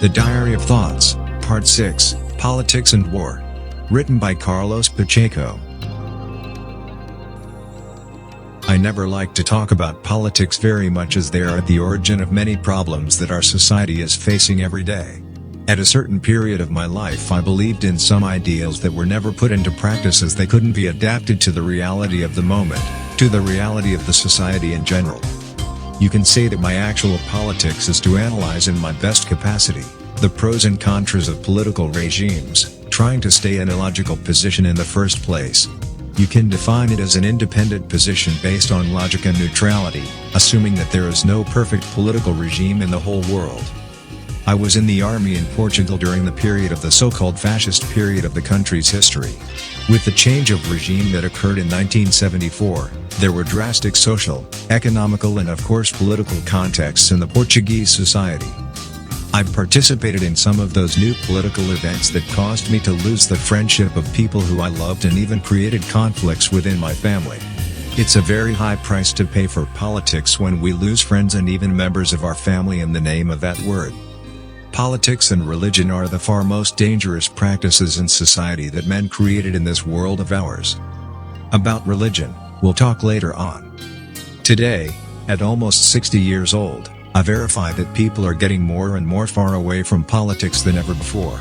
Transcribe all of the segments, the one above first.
The Diary of Thoughts, Part 6, Politics and War. Written by c.Pacheco. I never like to talk about politics very much as they are at the origin of many problems that our society is facing every day. At a certain period of my life I believed in some ideals that were never put into practice as they couldn't be adapted to the reality of the moment, to the reality of the society in general. You can say that my actual politics is to analyze in my best capacity the pros and contras of political regimes, trying to stay in a logical position in the first place. You can define it as an independent position based on logic and neutrality, assuming that there is no perfect political regime in the whole world. I was in the army in Portugal during the period of the so-called fascist period of the country's history. With the change of regime that occurred in 1974, there were drastic social, economical and of course political contexts in the Portuguese society. I participated in some of those new political events that caused me to lose the friendship of people who I loved and even created conflicts within my family. It's a very high price to pay for politics when we lose friends and even members of our family in the name of that word. Politics and religion are the far most dangerous practices in society that men created in this world of ours. About religion, we'll talk later on. Today, at almost 60 years old, I verify that people are getting more and more far away from politics than ever before.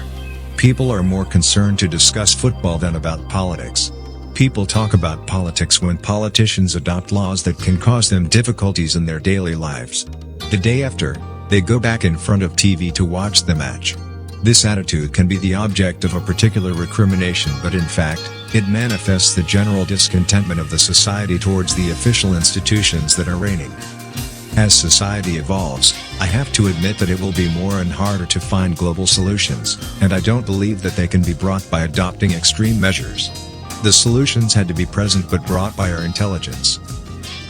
People are more concerned to discuss football than about politics. People talk about politics when politicians adopt laws that can cause them difficulties in their daily lives. The day after, they go back in front of TV to watch the match. This attitude can be the object of a particular recrimination, but in fact, it manifests the general discontentment of the society towards the official institutions that are reigning. As society evolves, I have to admit that it will be more and harder to find global solutions, and I don't believe that they can be brought by adopting extreme measures. The solutions had to be present but brought by our intelligence.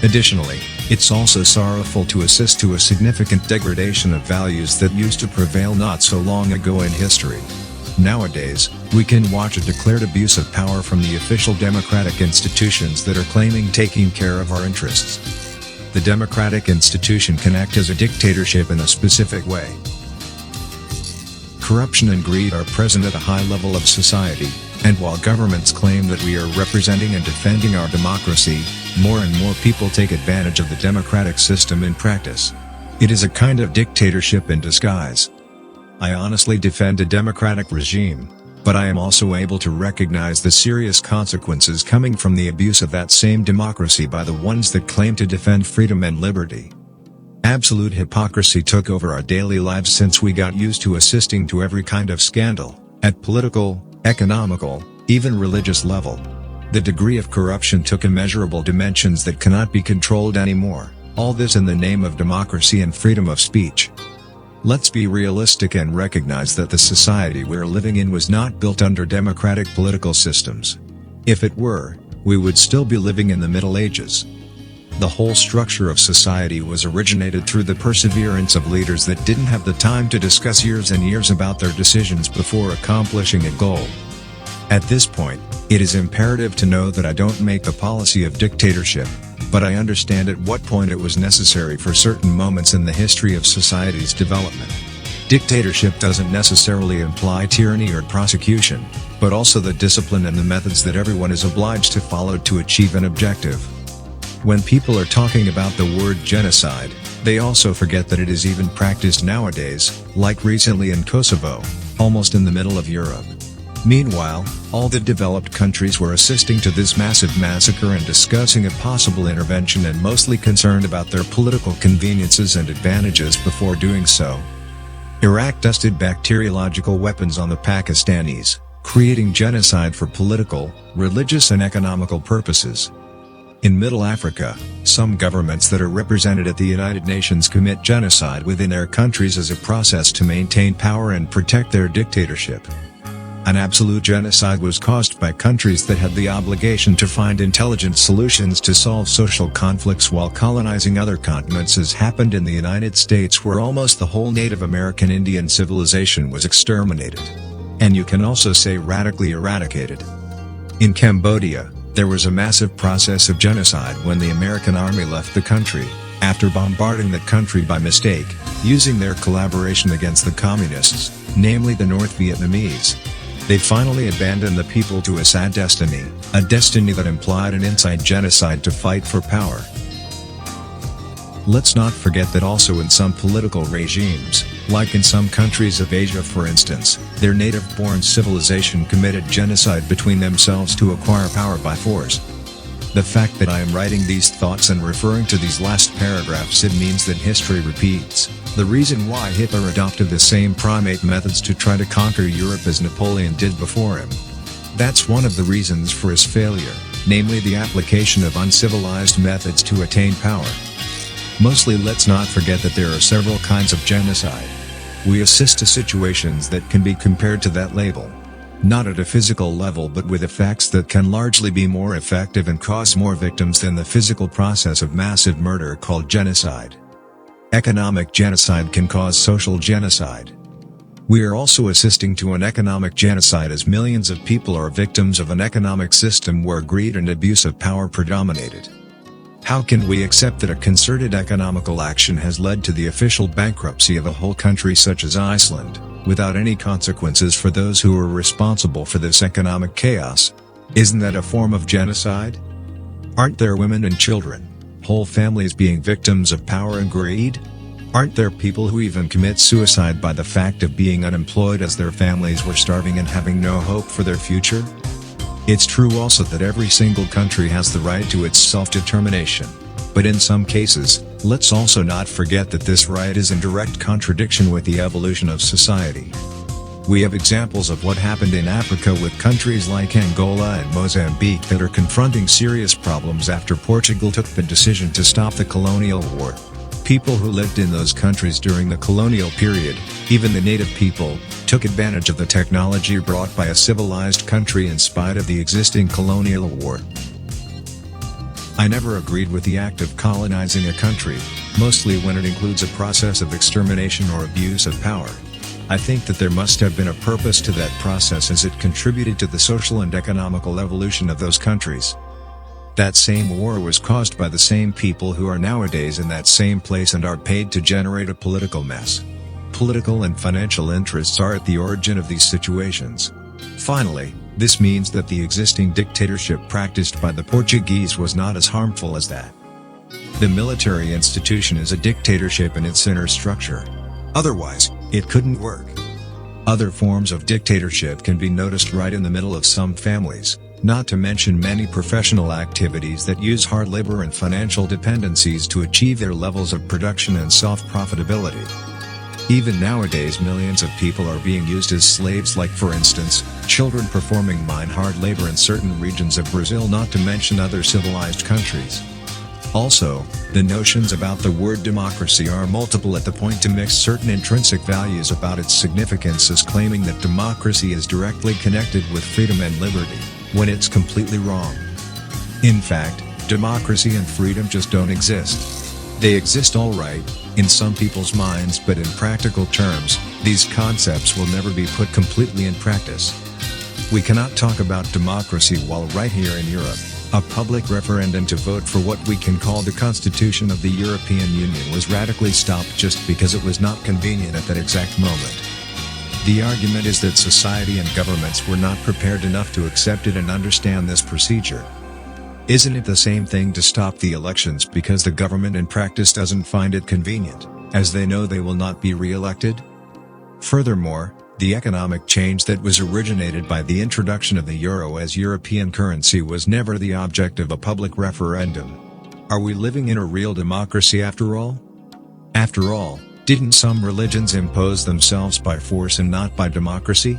Additionally, it's also sorrowful to assist to a significant degradation of values that used to prevail not so long ago in history. Nowadays, we can watch a declared abuse of power from the official democratic institutions that are claiming taking care of our interests. The democratic institution can act as a dictatorship in a specific way. Corruption and greed are present at a high level of society, and while governments claim that we are representing and defending our democracy, more and more people take advantage of the democratic system in practice. It is a kind of dictatorship in disguise. I honestly defend a democratic regime, but I am also able to recognize the serious consequences coming from the abuse of that same democracy by the ones that claim to defend freedom and liberty. Absolute hypocrisy took over our daily lives since we got used to assisting to every kind of scandal, at political, economical, even religious level. The degree of corruption took immeasurable dimensions that cannot be controlled anymore, all this in the name of democracy and freedom of speech. Let's be realistic and recognize that the society we're living in was not built under democratic political systems. If it were, we would still be living in the Middle Ages. The whole structure of society was originated through the perseverance of leaders that didn't have the time to discuss years and years about their decisions before accomplishing a goal. At this point, it is imperative to know that I don't make the policy of dictatorship, but I understand at what point it was necessary for certain moments in the history of society's development. Dictatorship doesn't necessarily imply tyranny or prosecution, but also the discipline and the methods that everyone is obliged to follow to achieve an objective. When people are talking about the word genocide, they also forget that it is even practiced nowadays, like recently in Kosovo, almost in the middle of Europe. Meanwhile, all the developed countries were assisting to this massive massacre and discussing a possible intervention and mostly concerned about their political conveniences and advantages before doing so. Iraq tested bacteriological weapons on the Pakistanis, creating genocide for political, religious and economical purposes. In Middle Africa, some governments that are represented at the United Nations commit genocide within their countries as a process to maintain power and protect their dictatorship. An absolute genocide was caused by countries that had the obligation to find intelligent solutions to solve social conflicts while colonizing other continents, as happened in the United States, where almost the whole Native American Indian civilization was exterminated. And you can also say radically eradicated. In Cambodia, there was a massive process of genocide when the American army left the country, After bombarding that country by mistake, using their collaboration against the communists, namely the North Vietnamese, they finally abandoned the people to a sad destiny, a destiny that implied an inside genocide to fight for power. Let's not forget that also in some political regimes, like in some countries of Asia for instance, their native-born civilization committed genocide between themselves to acquire power by force. The fact that I am writing these thoughts and referring to these last paragraphs, it means that history repeats. The reason why Hitler adopted the same primate methods to try to conquer Europe as Napoleon did before him. That's one of the reasons for his failure, namely the application of uncivilized methods to attain power. Mostly, let's not forget that there are several kinds of genocide. We assist to situations that can be compared to that label. Not at a physical level but with effects that can largely be more effective and cause more victims than the physical process of massive murder called genocide. Economic genocide can cause social genocide. We are also assisting to an economic genocide as millions of people are victims of an economic system where greed and abuse of power predominated. How can we accept that a concerted economical action has led to the official bankruptcy of a whole country such as Iceland, without any consequences for those who are responsible for this economic chaos? Isn't that a form of genocide? Aren't there women and children, whole families being victims of power and greed? Aren't there people who even commit suicide by the fact of being unemployed as their families were starving and having no hope for their future? It's true also that every single country has the right to its self-determination. But in some cases, let's also not forget that this right is in direct contradiction with the evolution of society. We have examples of what happened in Africa with countries like Angola and Mozambique that are confronting serious problems after Portugal took the decision to stop the colonial war. People who lived in those countries during the colonial period, even the native people, took advantage of the technology brought by a civilized country in spite of the existing colonial war. I never agreed with the act of colonizing a country, mostly when it includes a process of extermination or abuse of power. I think that there must have been a purpose to that process as it contributed to the social and economical evolution of those countries. That same war was caused by the same people who are nowadays in that same place and are paid to generate a political mess. Political and financial interests are at the origin of these situations. Finally, this means that the existing dictatorship practiced by the Portuguese was not as harmful as that. The military institution is a dictatorship in its inner structure. Otherwise, it couldn't work. Other forms of dictatorship can be noticed right in the middle of some families, not to mention many professional activities that use hard labor and financial dependencies to achieve their levels of production and self-profitability. Even nowadays, millions of people are being used as slaves, like for instance, children performing mine hard labor in certain regions of Brazil, not to mention other civilized countries. Also, the notions about the word democracy are multiple at the point to mix certain intrinsic values about its significance as claiming that democracy is directly connected with freedom and liberty, when it's completely wrong. In fact, democracy and freedom just don't exist. They exist all right, in some people's minds, but in practical terms, these concepts will never be put completely in practice. We cannot talk about democracy while right here in Europe, a public referendum to vote for what we can call the Constitution of the European Union was radically stopped just because it was not convenient at that exact moment. The argument is that society and governments were not prepared enough to accept it and understand this procedure. Isn't it the same thing to stop the elections because the government in practice doesn't find it convenient, as they know they will not be re-elected? Furthermore, the economic change that was originated by the introduction of the euro as European currency was never the object of a public referendum. Are we living in a real democracy after all? After all, didn't some religions impose themselves by force and not by democracy?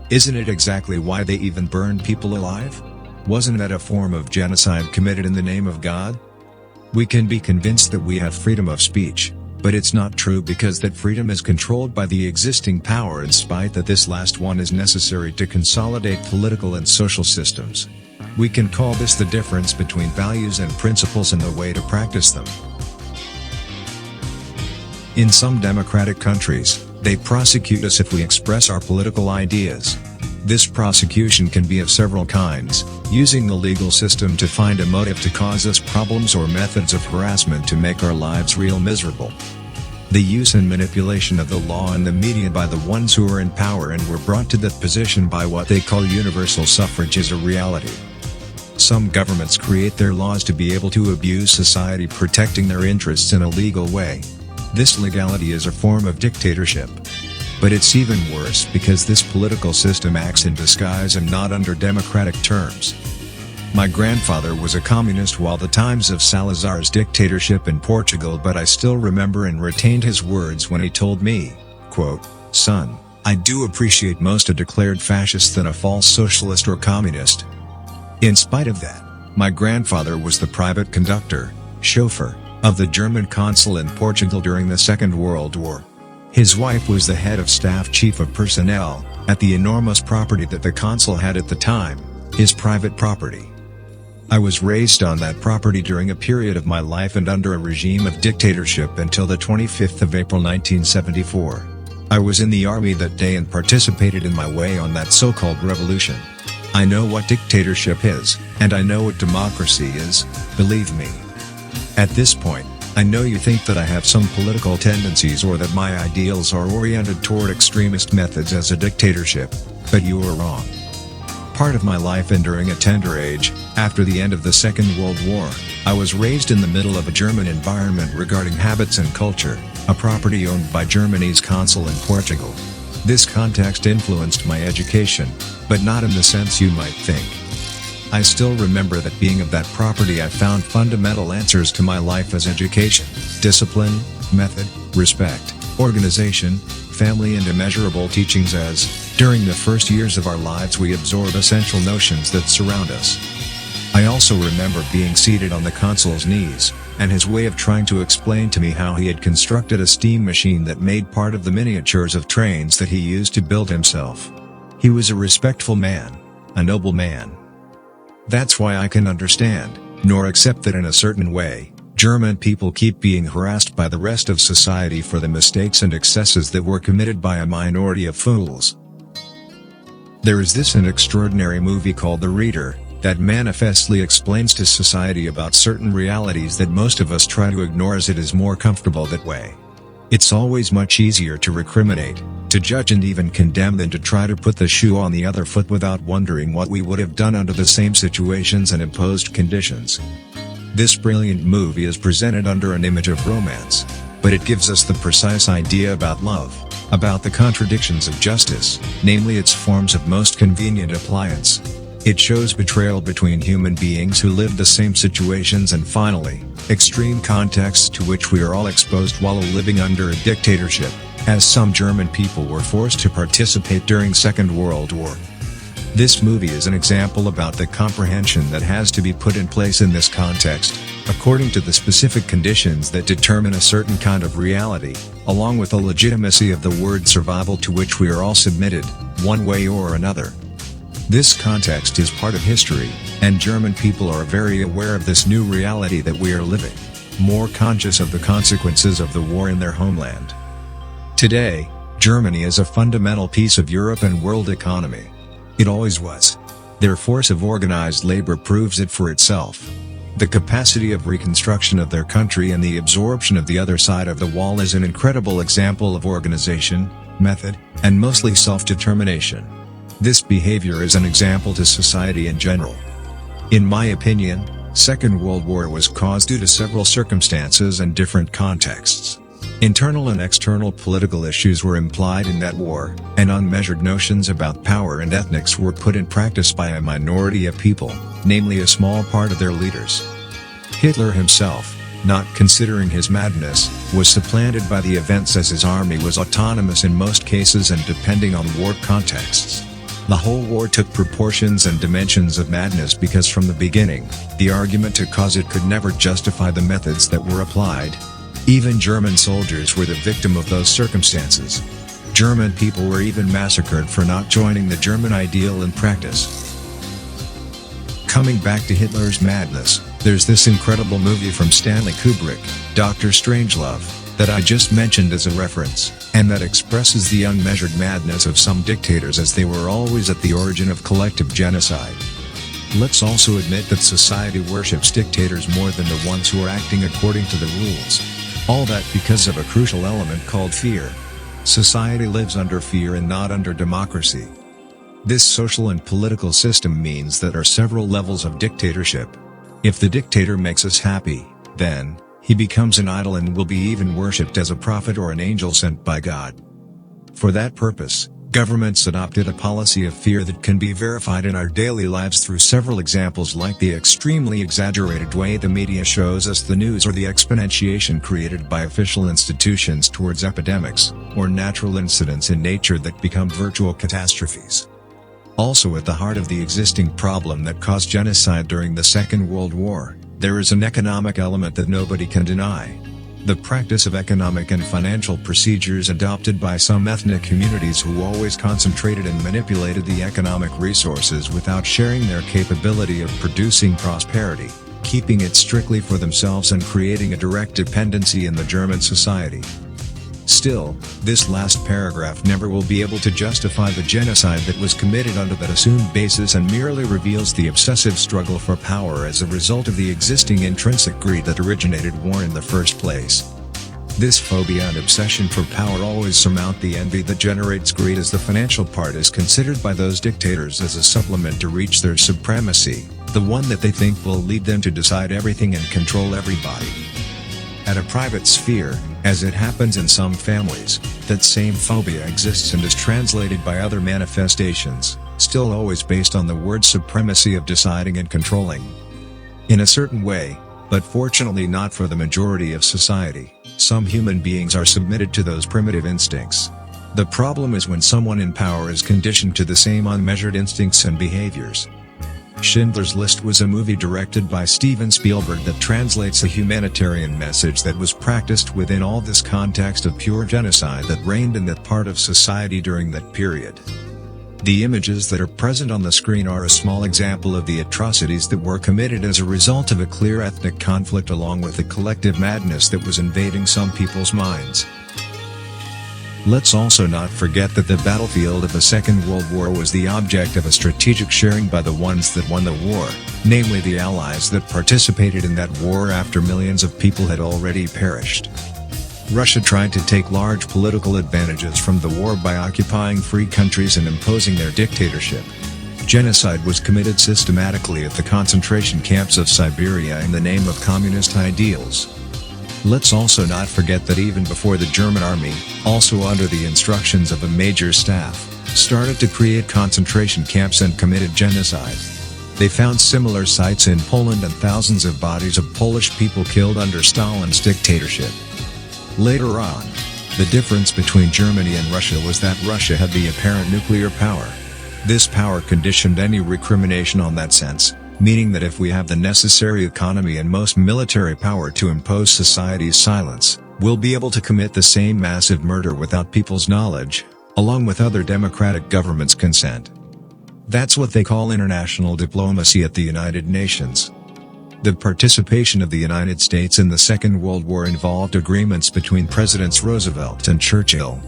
Isn't it exactly why they even burned people alive? Wasn't that a form of genocide committed in the name of God? We can be convinced that we have freedom of speech, but it's not true because that freedom is controlled by the existing power, in spite that this last one is necessary to consolidate political and social systems. We can call this the difference between values and principles and the way to practice them. In some democratic countries, they prosecute us if we express our political ideas. This prosecution can be of several kinds, using the legal system to find a motive to cause us problems or methods of harassment to make our lives real miserable. The use and manipulation of the law and the media by the ones who are in power and were brought to that position by what they call universal suffrage is a reality. Some governments create their laws to be able to abuse society, protecting their interests in a legal way. This legality is a form of dictatorship. But it's even worse because this political system acts in disguise and not under democratic terms. My grandfather was a communist while the times of Salazar's dictatorship in Portugal, but I still remember and retained his words when he told me, quote, "Son, I do appreciate most a declared fascist than a false socialist or communist." In spite of that, my grandfather was the private conductor, chauffeur, of the German consul in Portugal during the Second World War. His wife was the head of staff, chief of personnel, at the enormous property that the consul had at the time, his private property. I was raised on that property during a period of my life and under a regime of dictatorship until the 25th of April 1974. I was in the army that day and participated in my way on that so-called revolution. I know what dictatorship is, and I know what democracy is, believe me. At this point, I know you think that I have some political tendencies or that my ideals are oriented toward extremist methods as a dictatorship, but you are wrong. Part of my life and during a tender age, after the end of the Second World War, I was raised in the middle of a German environment regarding habits and culture, a property owned by Germany's consul in Portugal. This context influenced my education, but not in the sense you might think. I still remember that being of that property I found fundamental answers to my life as education, discipline, method, respect, organization, family and immeasurable teachings as, during the first years of our lives we absorb essential notions that surround us. I also remember being seated on the consul's knees, and his way of trying to explain to me how he had constructed a steam machine that made part of the miniatures of trains that he used to build himself. He was a respectful man, a noble man. That's why I can understand, nor accept that in a certain way, German people keep being harassed by the rest of society for the mistakes and excesses that were committed by a minority of fools. There is this an extraordinary movie called The Reader, that manifestly explains to society about certain realities that most of us try to ignore as it is more comfortable that way. It's always much easier to recriminate, to judge and even condemn than to try to put the shoe on the other foot without wondering what we would have done under the same situations and imposed conditions. This brilliant movie is presented under an image of romance, but it gives us the precise idea about love, about the contradictions of justice, namely its forms of most convenient appliance. It shows betrayal between human beings who live the same situations and finally, extreme contexts to which we are all exposed while living under a dictatorship, as some German people were forced to participate during Second World War. This movie is an example about the comprehension that has to be put in place in this context, according to the specific conditions that determine a certain kind of reality, along with the legitimacy of the word survival to which we are all submitted, one way or another. This context is part of history, and German people are very aware of this new reality that we are living, more conscious of the consequences of the war in their homeland. Today, Germany is a fundamental piece of Europe and world economy. It always was. Their force of organized labor proves it for itself. The capacity of reconstruction of their country and the absorption of the other side of the wall is an incredible example of organization, method, and mostly self-determination. This behavior is an example to society in general. In my opinion, Second World War was caused due to several circumstances and different contexts. Internal and external political issues were implied in that war, and unmeasured notions about power and ethnics were put in practice by a minority of people, namely a small part of their leaders. Hitler himself, not considering his madness, was supplanted by the events as his army was autonomous in most cases and depending on war contexts. The whole war took proportions and dimensions of madness because from the beginning, the argument to cause it could never justify the methods that were applied. Even German soldiers were the victim of those circumstances. German people were even massacred for not joining the German ideal in practice. Coming back to Hitler's madness, there's this incredible movie from Stanley Kubrick, Dr. Strangelove, that I just mentioned as a reference, and that expresses the unmeasured madness of some dictators, as they were always at the origin of collective genocide. Let's also admit that society worships dictators more than the ones who are acting according to the rules. All that because of a crucial element called fear. Society lives under fear and not under democracy. This social and political system means that there are several levels of dictatorship. If the dictator makes us happy, then he becomes an idol and will be even worshipped as a prophet or an angel sent by God. For that purpose, governments adopted a policy of fear that can be verified in our daily lives through several examples, like the extremely exaggerated way the media shows us the news, or the exponentiation created by official institutions towards epidemics, or natural incidents in nature that become virtual catastrophes. Also, at the heart of the existing problem that caused genocide during the Second World War, there is an economic element that nobody can deny. The practice of economic and financial procedures adopted by some ethnic communities who always concentrated and manipulated the economic resources without sharing their capability of producing prosperity, keeping it strictly for themselves and creating a direct dependency in the German society. Still, this last paragraph never will be able to justify the genocide that was committed under that assumed basis, and merely reveals the obsessive struggle for power as a result of the existing intrinsic greed that originated war in the first place. This phobia and obsession for power always surmount the envy that generates greed, as the financial part is considered by those dictators as a supplement to reach their supremacy, the one that they think will lead them to decide everything and control everybody. At a private sphere, as it happens in some families, that same phobia exists and is translated by other manifestations, still always based on the word supremacy of deciding and controlling. In a certain way, but fortunately not for the majority of society, some human beings are submitted to those primitive instincts. The problem is when someone in power is conditioned to the same unmeasured instincts and behaviors. Schindler's List was a movie directed by Steven Spielberg that translates a humanitarian message that was practiced within all this context of pure genocide that reigned in that part of society during that period. The images that are present on the screen are a small example of the atrocities that were committed as a result of a clear ethnic conflict, along with the collective madness that was invading some people's minds. Let's also not forget that the battlefield of the Second World War was the object of a strategic sharing by the ones that won the war, namely the Allies that participated in that war after millions of people had already perished. Russia tried to take large political advantages from the war by occupying free countries and imposing their dictatorship. Genocide was committed systematically at the concentration camps of Siberia in the name of communist ideals. Let's also not forget that even before the German army, also under the instructions of a major staff, started to create concentration camps and committed genocide, they found similar sites in Poland and thousands of bodies of Polish people killed under Stalin's dictatorship. Later on, the difference between Germany and Russia was that Russia had the apparent nuclear power. This power conditioned any recrimination on that sense, meaning that if we have the necessary economy and most military power to impose society's silence, we'll be able to commit the same massive murder without people's knowledge, along with other democratic governments' consent. That's what they call international diplomacy at the United Nations. The participation of the United States in the Second World War involved agreements between Presidents Roosevelt and Churchill.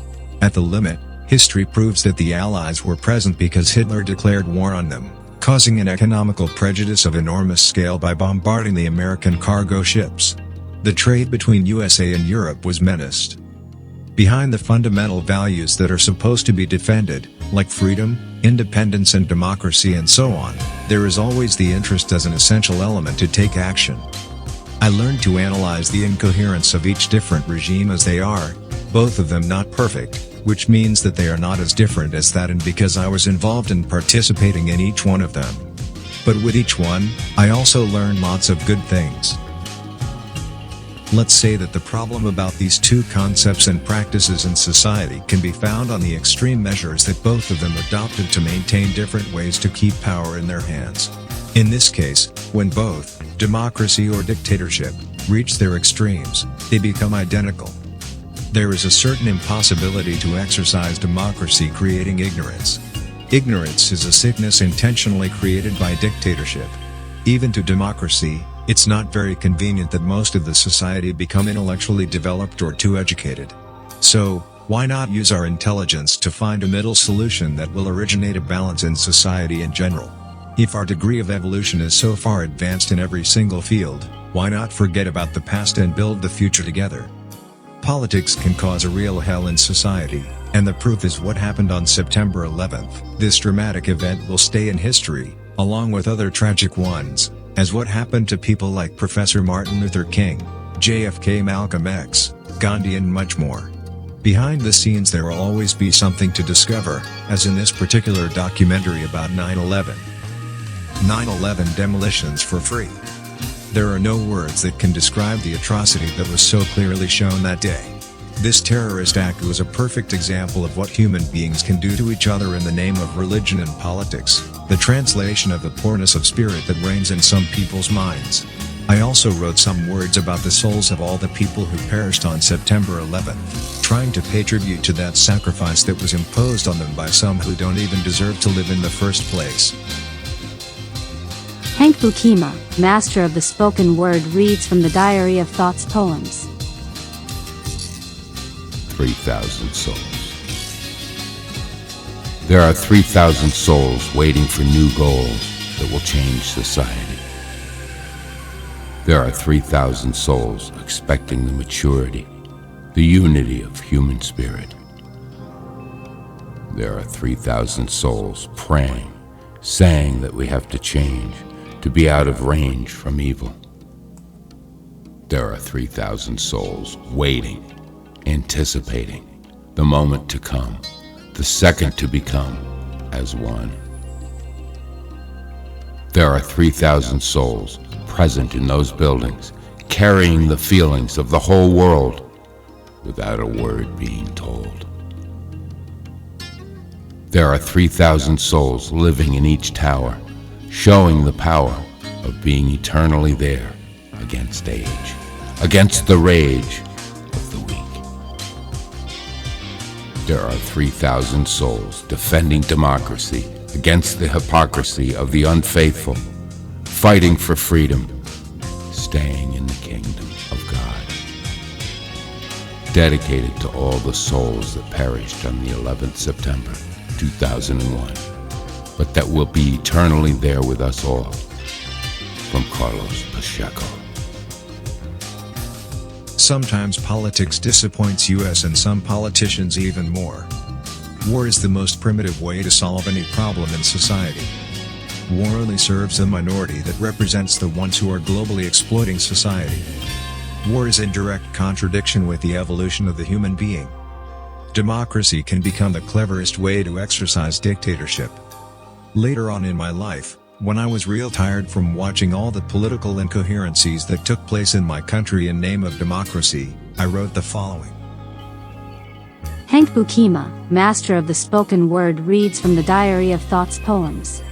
At the limit, history proves that the Allies were present because Hitler declared war on them, causing an economical prejudice of enormous scale by bombarding the American cargo ships. The trade between USA and Europe was menaced. Behind the fundamental values that are supposed to be defended, like freedom, independence and democracy and so on, there is always the interest as an essential element to take action. I learned to analyze the incoherence of each different regime as they are, both of them not perfect, which means that they are not as different as that, and because I was involved in participating in each one of them. But with each one, I also learned lots of good things. Let's say that the problem about these two concepts and practices in society can be found on the extreme measures that both of them adopted to maintain different ways to keep power in their hands. In this case, when both, democracy or dictatorship, reach their extremes, they become identical. There is a certain impossibility to exercise democracy creating ignorance. Ignorance is a sickness intentionally created by dictatorship. Even to democracy, It's not very convenient that most of the society become intellectually developed or too educated. So, why not use our intelligence to find a middle solution that will originate a balance in society in general? If our degree of evolution is so far advanced in every single field, why not forget about the past and build the future together? Politics can cause a real hell in society, and the proof is what happened on September 11th. This dramatic event will stay in history, along with other tragic ones, as what happened to people like Professor Martin Luther King, JFK, Malcolm X, Gandhi, and much more. Behind the scenes there will always be something to discover, as in this particular documentary about 9/11. 9/11 demolitions for free. There are no words that can describe the atrocity that was so clearly shown that day. This terrorist act was a perfect example of what human beings can do to each other in the name of religion and politics, the translation of the poorness of spirit that reigns in some people's minds. I also wrote some words about the souls of all the people who perished on September 11th, trying to pay tribute to that sacrifice that was imposed on them by some who don't even deserve to live in the first place. Beukema, master of the spoken word, reads from the Diary of Thoughts poems. 3,000 souls. There are 3,000 souls waiting for new goals that will change society. There are 3,000 souls expecting the maturity, the unity of human spirit. There are 3,000 souls praying, saying that we have to change, to be out of range from evil. There are 3,000 souls waiting, anticipating the moment to come, the second to become as one. There are 3,000 souls present in those buildings, carrying the feelings of the whole world without a word being told. There are 3,000 souls living in each tower, showing the power of being eternally there against age, against the rage of the weak. There are 3,000 souls defending democracy against the hypocrisy of the unfaithful, fighting for freedom, staying in the kingdom of God. Dedicated to all the souls that perished on the 11th September 2001, but that will be eternally there with us all. From c.pacheco. Sometimes politics disappoints us and some politicians even more. War is the most primitive way to solve any problem in society. War only serves the minority that represents the ones who are globally exploiting society. War is in direct contradiction with the evolution of the human being. Democracy can become the cleverest way to exercise dictatorship. Later on in my life, when I was real tired from watching all the political incoherencies that took place in my country in name of democracy, I wrote the following. Beukema, master of the spoken word, reads from the Diary of Thoughts poems.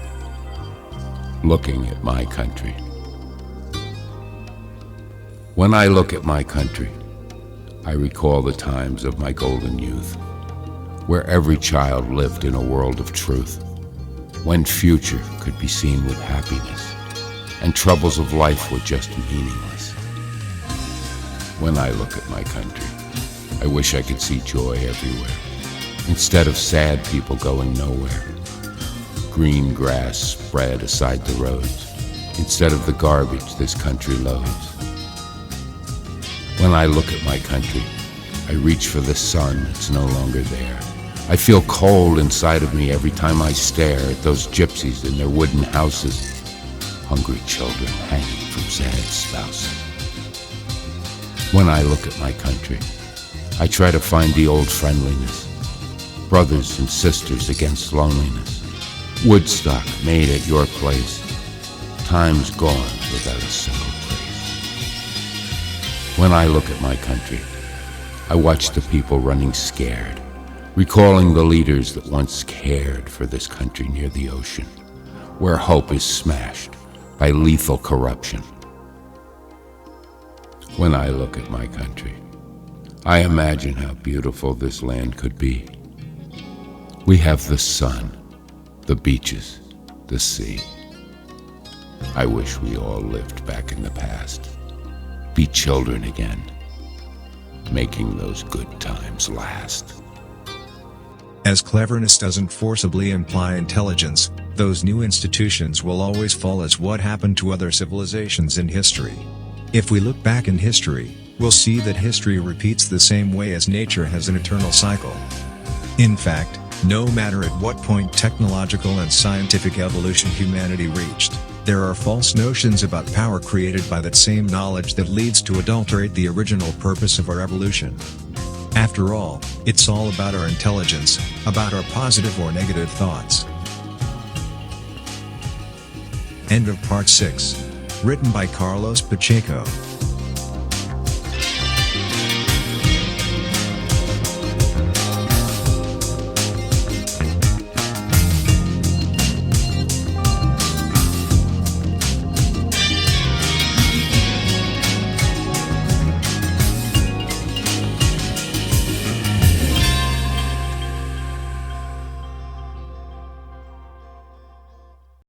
Looking at my country. When I look at my country, I recall the times of my golden youth, where every child lived in a world of truth, when future could be seen with happiness, and troubles of life were just meaningless. When I look at my country, I wish I could see joy everywhere, instead of sad people going nowhere. Green grass spread aside the roads, instead of the garbage this country loads. When I look at my country, I reach for the sun that's no longer there. I feel cold inside of me every time I stare at those gypsies in their wooden houses, hungry children hanging from sad spouses. When I look at my country, I try to find the old friendliness, brothers and sisters against loneliness, Woodstock made at your place, times gone without a single trace. When I look at my country, I watch the people running scared, recalling the leaders that once cared for this country near the ocean, where hope is smashed by lethal corruption. When I look at my country, I imagine how beautiful this land could be. We have the sun, the beaches, the sea. I wish we all lived back in the past. Be children again, making those good times last. As cleverness doesn't forcibly imply intelligence, those new institutions will always fall as what happened to other civilizations in history. If we look back in history, we'll see that history repeats the same way as nature has an eternal cycle. In fact, no matter at what point technological and scientific evolution humanity reached, there are false notions about power created by that same knowledge that leads to adulterate the original purpose of our evolution. After all, it's all about our intelligence, about our positive or negative thoughts. End of part 6. Written by Carlos Pacheco.